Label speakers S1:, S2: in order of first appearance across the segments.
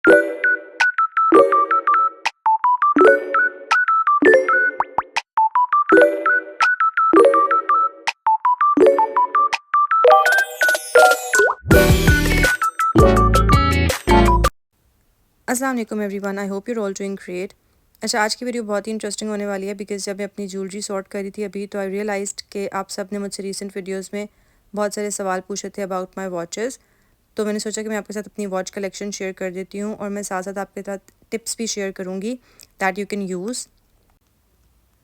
S1: अस्सलाम वालेकुम everyone, I hope you're all doing great. अच्छा, आज की वीडियो बहुत ही इंटरेस्टिंग होने वाली है बिकॉज़ जब मैं अपनी ज्वेलरी सॉर्ट करी थी अभी, तो आई रियलाइज्ड कि आप सब ने मुझसे रीसेंट वीडियोस में बहुत सारे सवाल पूछे थे अबाउट माय वॉचेस। तो मैंने सोचा कि मैं आपके साथ अपनी वॉच कलेक्शन शेयर कर देती हूँ और मैं साथ साथ आपके साथ टिप्स भी शेयर करूँगी that you can use.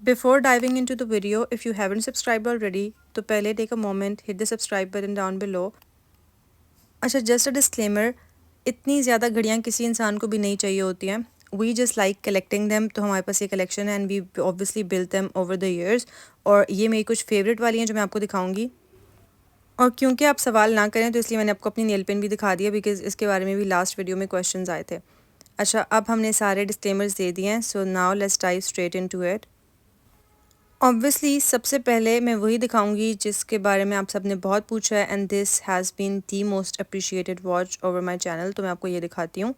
S1: Before diving into the video, if you haven't subscribed already, तो पहले take a moment, hit the subscribe button down below. अच्छा, जस्ट अ डिस्क्लेमर, इतनी ज़्यादा घड़ियाँ किसी इंसान को भी नहीं चाहिए होती हैं। We just like collecting them, तो हमारे पास ये कलेक्शन है and we obviously build them over the years. और ये मेरी कुछ फेवरेट वाली हैं जो मैं आपको दिखाऊंगी। और क्योंकि आप सवाल ना करें तो इसलिए मैंने आपको अपनी नेल पेन भी दिखा दिया बिकॉज इसके बारे में भी लास्ट वीडियो में क्वेश्चंस आए थे। अच्छा, अब हमने सारे डिस्क्लेमर्स दे दिए हैं, so now let's dive straight into it. Obviously सबसे पहले मैं वही दिखाऊंगी जिसके बारे में आप सबने बहुत पूछा है and this has been the most appreciated watch over my channel, तो मैं आपको ये दिखाती हूँ।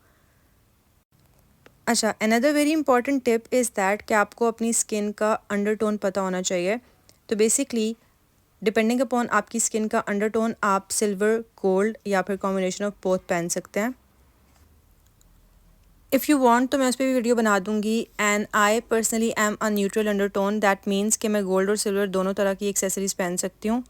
S1: अच्छा, another very important tip is that कि आपको अपनी स्किन का अंडरटोन पता होना चाहिए। तो बेसिकली डिपेंडिंग अपॉन आपकी स्किन का अंडरटोन आप सिल्वर, गोल्ड या फिर कॉम्बिनेशन ऑफ बोथ पहन सकते हैं। इफ़ यू वांट तो मैं उस पर भी वीडियो बना दूंगी। And I personally am a neutral undertone, that means कि मैं गोल्ड और सिल्वर दोनों तरह की एक्सेसरीज पहन सकती हूँ।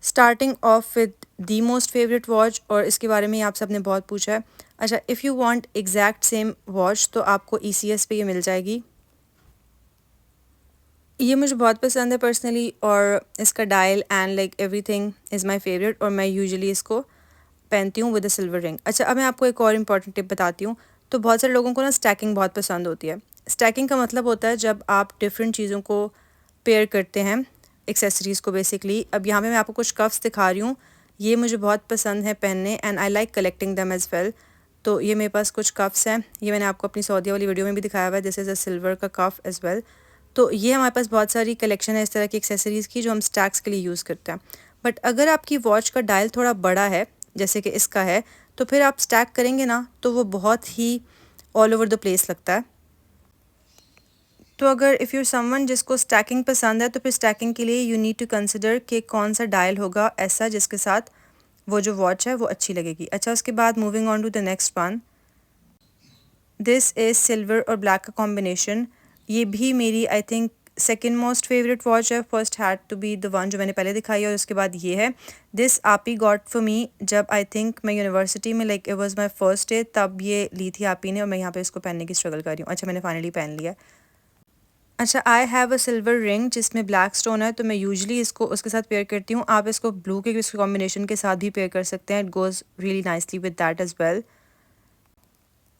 S1: Starting of with the most favourite watch, और इसके बारे में आप सब ने बहुत पूछा है। अच्छा, if you want exact same watch तो आपको ECS पे ये मिल जाएगी। ये मुझे बहुत पसंद है पर्सनली, और इसका dial and like everything is my favourite, और मैं यूजुअली इसको पहनती हूँ विद अ सिल्वर रिंग। अच्छा, अब मैं आपको एक और इंपॉर्टेंट टिप बताती हूँ। तो बहुत सारे लोगों को ना स्टैकिंग बहुत पसंद होती है। स्टैकिंग का मतलब होता है जब आप डिफरेंट चीज़ों को पेयर करते हैं, एक्सेसरीज़ को बेसिकली। अब यहाँ पे मैं आपको कुछ कफ्स दिखा रही हूँ, ये मुझे बहुत पसंद है पहनने and I like collecting them as well. तो ये मेरे पास कुछ कफ्स हैं, ये मैंने आपको अपनी सऊदीया वाली वीडियो में भी दिखाया हुआ है, दिस इज़ अ सिल्वर का कफ एज़ वेल। तो ये हमारे पास बहुत सारी कलेक्शन है इस तरह की एक्सेसरीज़ की जो हम स्टैक्स के लिए यूज़ करते हैं। बट अगर आपकी वॉच का डायल थोड़ा बड़ा है जैसे कि इसका है, तो फिर आप स्टैक करेंगे ना तो वो बहुत ही ऑल ओवर द प्लेस लगता है। तो अगर इफ़ यू समवन जिसको स्टैकिंग पसंद है तो फिर स्टैकिंग के लिए यू नीड टू कंसिडर कि कौन सा डायल होगा ऐसा जिसके साथ वो जो वॉच है वो अच्छी लगेगी। अच्छा, उसके बाद moving on to the next one, this is silver और ब्लैक का कॉम्बिनेशन। ये भी मेरी I think second most favourite watch है। First had to be the one जो मैंने पहले दिखाई है, और उसके बाद ये है। दिस आप ही गॉट फॉर मी जब आई थिंक मैं यूनिवर्सिटी में, like it was my first day, तब ये ली थी आप ही ने, और मैं यहाँ पे इसको पहनने की स्ट्रगल कर रही हूँ। अच्छा, मैंने फाइनली पहन लिया। अच्छा, I have a silver ring जिसमें ब्लैक स्टोन है, तो मैं यूजुअली इसको उसके साथ पेयर करती हूँ। आप इसको ब्लू के किसी कॉम्बिनेशन के साथ भी पेयर कर सकते हैं, it goes really nicely with that as well.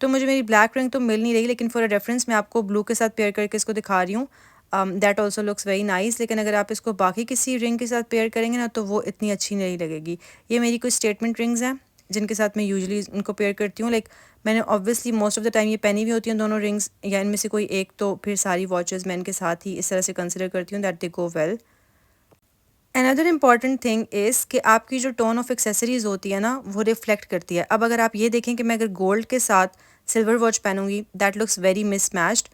S1: तो मुझे मेरी ब्लैक रिंग तो मिल नहीं रही, लेकिन फॉर अ रेफरेंस मैं आपको ब्लू के साथ पेयर करके इसको दिखा रही हूँ। That also looks very nice, लेकिन अगर आप इसको बाकी किसी रिंग के साथ पेयर करेंगे ना तो वो इतनी अच्छी नहीं लगेगी। ये मेरी कुछ स्टेटमेंट रिंग्स हैं जिनके साथ मैं यूजुअली इनको पेयर करती हूँ। लाइक मैंने obviously most of the time ये पहनी भी होती हैं दोनों रिंग्स, या इनमें से कोई एक, तो फिर सारी वॉचेस मैं इनके साथ ही इस तरह से कंसिडर करती हूँ that they go well. Another important thing is कि आपकी जो टोन ऑफ एक्सेसरीज होती है ना वो रिफ्लेक्ट करती है। अब अगर आप ये देखें कि मैं अगर गोल्ड के साथ सिल्वर वॉच पहनूंगी, दैट लुक्स वेरी मिसमैच्ड,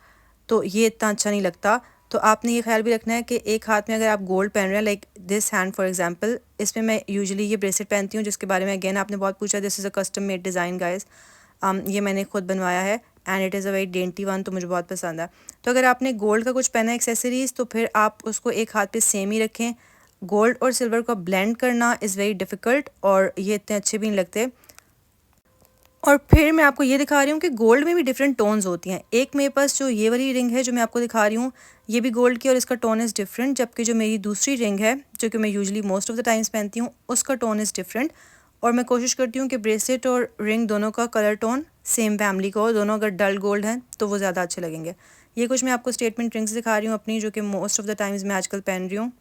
S1: तो ये इतना अच्छा नहीं लगता। तो आपने ये ख्याल भी रखना है कि एक हाथ में अगर आप गोल्ड पहन रहे हैं, like this hand for example, इसमें मैं यूजुअली ये ब्रेसलेट पहनती हूँ जिसके बारे में अगेन आपने बहुत पूछा। This is a custom made design guys, ये मैंने खुद बनवाया है and it is a very dainty one, तो मुझे बहुत पसंद है। तो अगर आपने गोल्ड का कुछ पहना है एक्सेसरीज, तो फिर आप उसको एक हाथ पे सेम ही रखें। गोल्ड और सिल्वर का ब्लेंड करना इज़ वेरी डिफ़िकल्ट, और ये इतने अच्छे भी नहीं लगते। और फिर मैं आपको ये दिखा रही हूँ कि गोल्ड में भी डिफरेंट टोन्स होती हैं। एक मेरे पास जो ये वाली रिंग है जो मैं आपको दिखा रही हूँ, ये भी गोल्ड की और इसका टोन इज़ डिफरेंट, जबकि जो मेरी दूसरी रिंग है जो कि मैं usually most of the times पहनती हूँ, उसका टोन इज़ डिफरेंट। और मैं कोशिश करती हूँ कि ब्रेसलेट और रिंग दोनों का कलर टोन सेम फैमिली का हो, दोनों अगर डल गोल्ड हैं तो वो ज़्यादा अच्छे लगेंगे। ये कुछ मैं आपको स्टेटमेंट रिंग्स दिखा रही हूँ अपनी, जो कि मोस्ट ऑफ द टाइम्स मैं आजकल पहन रही हूँ।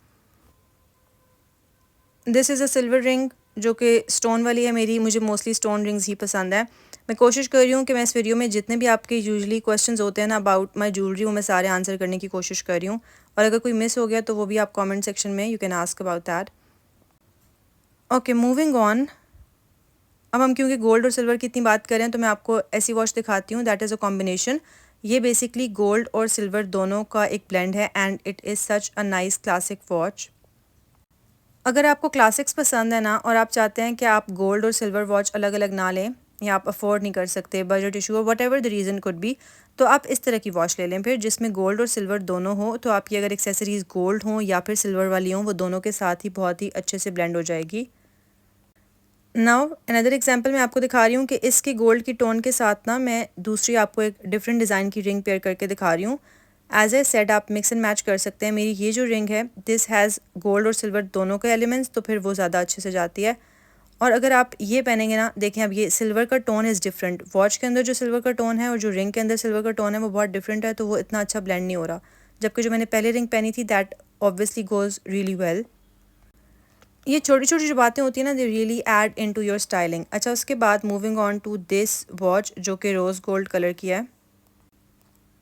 S1: This is a silver ring जो कि स्टोन वाली है मेरी, मुझे मोस्टली स्टोन रिंग्स ही पसंद है। मैं कोशिश कर रही हूँ कि मैं इस वीडियो में जितने भी आपके यूजुअली क्वेश्चंस होते हैं ना अबाउट माय ज्वेलरी, वो मैं सारे आंसर करने की कोशिश कर रही हूँ, और अगर कोई मिस हो गया तो वो भी आप कमेंट सेक्शन में you can ask about that. Okay, moving on. अब हम क्योंकि गोल्ड और सिल्वर की इतनी बात करें तो मैं आपको ऐसी वॉच दिखाती हूँ दैट इज़ अ कॉम्बिनेशन। ये बेसिकली गोल्ड और सिल्वर दोनों का एक ब्लेंड है and it is such a nice classic watch. अगर आपको क्लासिक्स पसंद है ना और आप चाहते हैं कि आप गोल्ड और सिल्वर वॉच अलग अलग ना लें या आप अफोर्ड नहीं कर सकते, बजट इशू और what ever the reason could be, तो आप इस तरह की वॉच ले लें फिर जिसमें गोल्ड और सिल्वर दोनों हो। तो आपकी अगर एक्सेसरीज़ गोल्ड हों या फिर सिल्वर वाली हों वो दोनों के साथ ही बहुत ही अच्छे से ब्लेंड हो जाएगी। नाउ अनदर एग्जांपल मैं आपको दिखा रही हूँ कि इसके गोल्ड की टोन के साथ ना मैं दूसरी आपको एक डिफरेंट डिज़ाइन की रिंग पेयर करके दिखा रही हूँ। एज ए सेट आप मिक्स एंड मैच कर सकते हैं। मेरी ये जो रिंग है दिस हैज़ गोल्ड और सिल्वर दोनों के एलिमेंट्स, तो फिर वो ज़्यादा अच्छे से जाती है। और अगर आप ये पहनेंगे ना, देखें अब ये सिल्वर का टोन इज़ डिफरेंट, वॉच के अंदर जो सिल्वर का टोन है और जो रिंग के अंदर सिल्वर का टोन है वो बहुत डिफरेंट है, तो वो इतना अच्छा ब्लेंड नहीं हो रहा। जबकि जो मैंने पहले रिंग पहनी थी that obviously goes really well. ये छोटी छोटी जो बातें होती हैं ना they really add into your styling. अच्छा, उसके बाद moving on to this watch जो कि रोज़ गोल्ड कलर की है।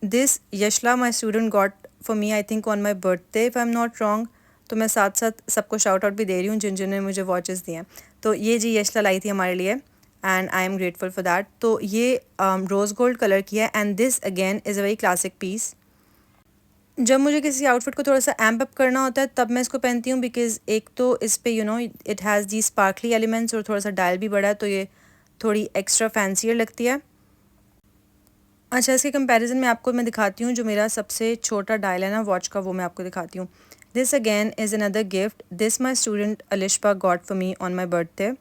S1: This Yashla my student got for me I think on my birthday if I am not wrong. तो मैं साथ साथ सबको शाउट आउट भी दे रही हूँ जिन जिन्होंने मुझे वॉचेस दिए हैं। तो ये जी यशला लाई थी हमारे लिए and I am grateful for that. तो ये रोज़ गोल्ड कलर की है and this again is a very classic piece. जब मुझे किसी आउटफिट को थोड़ा सा एम्प अप करना होता है तब मैं इसको पहनती हूँ बिकॉज़ एक तो इस पे it has the sparkly elements और थोड़ा सा डायल भी बड़ा है, तो ये थोड़ी एक्स्ट्रा फैंसियर लगती है। अच्छा, इसके कंपैरिजन में आपको मैं दिखाती हूँ जो मेरा सबसे छोटा डायल है ना वॉच का, वो मैं आपको दिखाती हूँ। This again is another gift this my student Alishpa got for me on my birthday.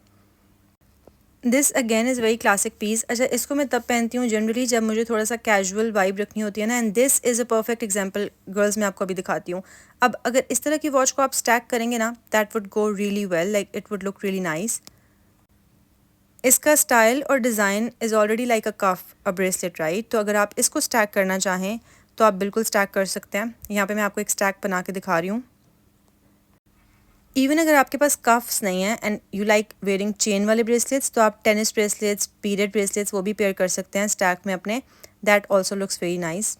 S1: This again is very classic piece. अच्छा, इसको मैं तब पहनती हूँ जनरली जब मुझे थोड़ा सा कैजुअल वाइब रखनी होती है ना, and this is a perfect example girls, मैं आपको अभी दिखाती हूँ। अब अगर इस तरह की वॉच को आप स्टैक करेंगे ना that would go really well, like it would look really nice. इसका स्टाइल और design is already like a cuff a bracelet right, तो अगर आप इसको स्टैक करना चाहें तो आप बिल्कुल स्टैक कर सकते हैं। यहाँ पे मैं आपको एक स्टैक बना के दिखा रही हूँ। इवन अगर आपके पास कफ्स नहीं है and you like wearing chain वाले ब्रेसलेट्स तो आप टेनिस ब्रेसलेट्स, पीरियड ब्रेसलेट्स वो भी पेयर कर सकते हैं स्टैक में अपने। That also looks very nice.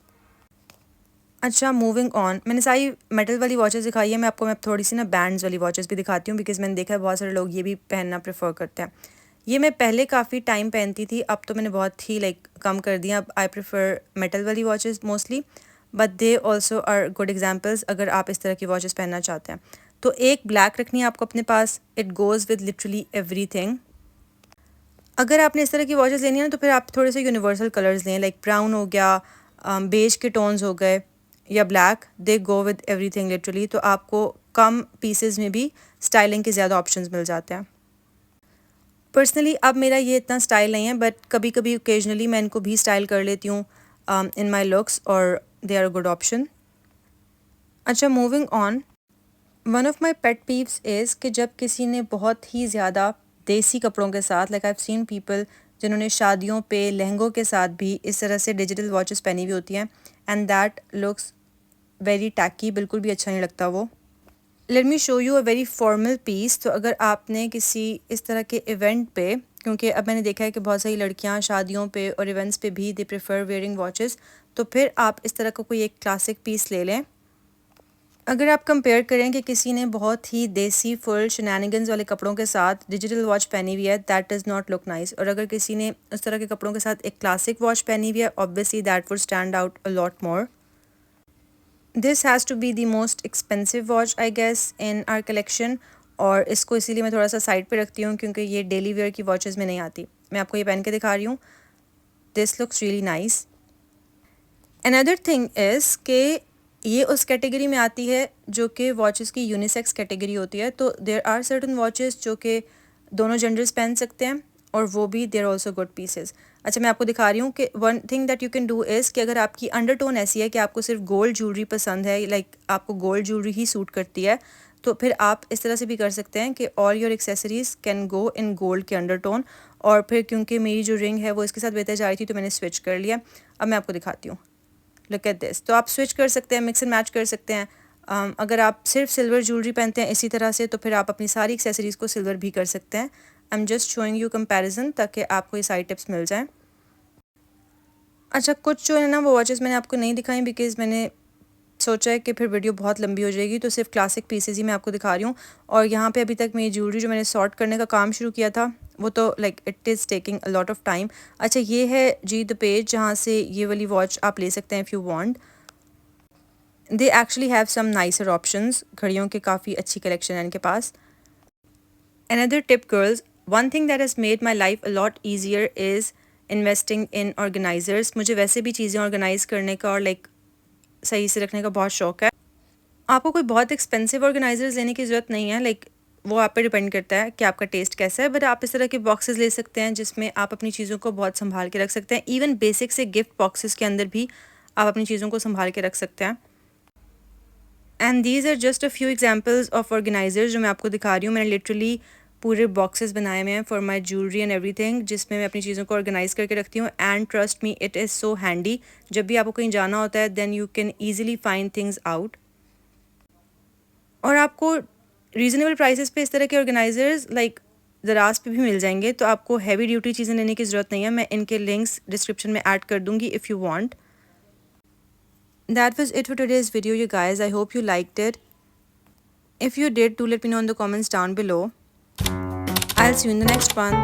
S1: अच्छा, मूविंग ऑन, मैंने सारी मेटल वाली वॉचेस दिखाई है, मैं थोड़ी सी ना बैंड्स वाली वॉचेस भी दिखाती हूँ बिकॉज मैंने देखा है बहुत सारे लोग ये भी पहनना प्रेफर करते हैं। ये मैं पहले काफ़ी टाइम पहनती थी, अब तो मैंने बहुत ही लाइक कम कर दिया। अब आई प्रेफर मेटल वाली watches mostly, but they also are good examples अगर आप इस तरह की वॉचेस पहनना चाहते हैं। तो एक ब्लैक रखनी है आपको अपने पास, it goes with literally everything. अगर आपने इस तरह की वॉचेस लेनी है ना तो फिर आप थोड़े से यूनिवर्सल कलर्स लें, लाइक ब्राउन हो गया, बेज के टोन्स हो गए या black, they go with everything literally. तो आपको कम पीसेस में भी स्टाइलिंग के ज़्यादा ऑप्शंस मिल जाते हैं। पर्सनली अब मेरा ये इतना स्टाइल नहीं है, बट कभी कभी ओकेजनली मैं इनको भी स्टाइल कर लेती हूँ इन माई लुक्स और they are a good option. अच्छा, moving on, one of my pet peeves is कि जब किसी ने बहुत ही ज़्यादा देसी कपड़ों के साथ, like I have seen people जिन्होंने शादियों पे लहंगों के साथ भी इस तरह से डिजिटल वॉचेस पहनी हुई होती हैं and that looks very tacky, बिल्कुल भी अच्छा नहीं लगता वो। Let me show you a very formal piece. तो अगर आपने किसी इस तरह के इवेंट पे, क्योंकि अब मैंने देखा है कि बहुत सारी लड़कियां शादियों पे और इवेंट्स पे भी दे प्रेफर वेयरिंग वॉचेस, तो फिर आप इस तरह का कोई एक क्लासिक पीस ले लें। अगर आप कंपेयर करें कि किसी ने बहुत ही देसी फुल शनैनिगन्स वाले कपड़ों के साथ डिजिटल वॉच पहनी हुई है that does not look nice, और अगर किसी ने उस तरह के कपड़ों के साथ एक क्लासिक वॉच पहनी हुई है obviously that would stand out a lot more. This has to be the most expensive watch I guess in our collection, और इसको इसीलिए मैं थोड़ा सा साइड पे रखती हूँ क्योंकि ये डेली वेयर की वॉचेस में नहीं आती। मैं आपको ये पहन के दिखा रही हूँ, this looks really nice. Another thing is कि ये उस कैटेगरी में आती है जो कि वॉचेस की यूनिसेक्स कैटेगरी होती है। तो देर आर सर्टन वॉचेस जो कि दोनों जेंडर्स पहन सकते हैं और वो भी देर आल्सो गुड पीसेस। अच्छा, मैं आपको दिखा रही हूँ कि one thing that you can do is कि अगर आपकी अंडरटोन ऐसी है कि आपको सिर्फ गोल्ड ज्वेलरी पसंद है, लाइक आपको गोल्ड ज्वेलरी ही सूट करती है, तो फिर आप इस तरह से भी कर सकते हैं कि all your accessories can go in gold के अंडरटोन। और फिर क्योंकि मेरी जो रिंग है वो इसके साथ बेहतर जा रही थी तो मैंने स्विच कर लिया। अब मैं आपको दिखाती हूँ, लुक एट दिस। तो आप स्विच कर सकते हैं, मिक्स एंड मैच कर सकते हैं। अगर आप सिर्फ सिल्वर ज्वेलरी पहनते हैं इसी तरह से तो फिर आप अपनी सारी एक्सेसरीज़ को सिल्वर भी कर सकते हैं। I am just showing you comparison ताकि आपको ये सारी टिप्स मिल जाएं। अच्छा, कुछ जो है ना वो वॉचेस मैंने आपको नहीं दिखाई बिकॉज मैंने सोचा है कि फिर वीडियो बहुत लंबी हो जाएगी, तो सिर्फ क्लासिक पीसेज ही मैं आपको दिखा रही हूँ। और यहाँ पे अभी तक मेरी ज्वेलरी जो मैंने सॉर्ट करने का काम शुरू किया था वो तो like it is taking a lot of time. अच्छा, ये है जी द पेज जहाँ से ये वाली वॉच आप ले सकते हैं if you want. They actually have some nicer options, घड़ियों के काफ़ी अच्छी कलेक्शन है इनके पास। Another tip, girls, one thing that has made my life a lot easier is investing in organizers. मुझे वैसे भी चीज़ें ऑर्गेनाइज करने का और लाइक सही से रखने का बहुत शौक है। आपको कोई बहुत एक्सपेंसिव ऑर्गेनाइजर्स लेने की ज़रूरत नहीं है, लाइक वो आप पे डिपेंड करता है कि आपका टेस्ट कैसा है, बट आप इस तरह के बॉक्सेस ले सकते हैं जिसमें आप अपनी चीज़ों को बहुत संभाल के रख सकते हैं। इवन बेसिक से गिफ्ट बॉक्सेस के अंदर भी आप अपनी चीज़ों को संभाल के रख सकते हैं। And these are just a few examples of organizers जो मैं आपको दिखा रही हूँ। मैंने लिटरली पूरे बॉक्सेस बनाए हुए हैं for my jewellery and everything, जिसमें मैं अपनी चीज़ों को ऑर्गेनाइज करके रखती हूँ। And trust me, it is so handy. जब भी आपको कहीं जाना होता है then you can easily find things out. और आपको रीज़नेबल प्राइसेस पे इस तरह के ऑर्गेनाइजर्स लाइक दराज पे भी मिल जाएंगे, तो आपको हैवी ड्यूटी चीज़ें लेने की ज़रूरत नहीं है। मैं इनके लिंक्स डिस्क्रिप्शन में ऐड कर दूँगी if you want. That was it for today's video, you guys. I hope you liked it. If you did, do let me know in the comments down below. I'll see you in the next one.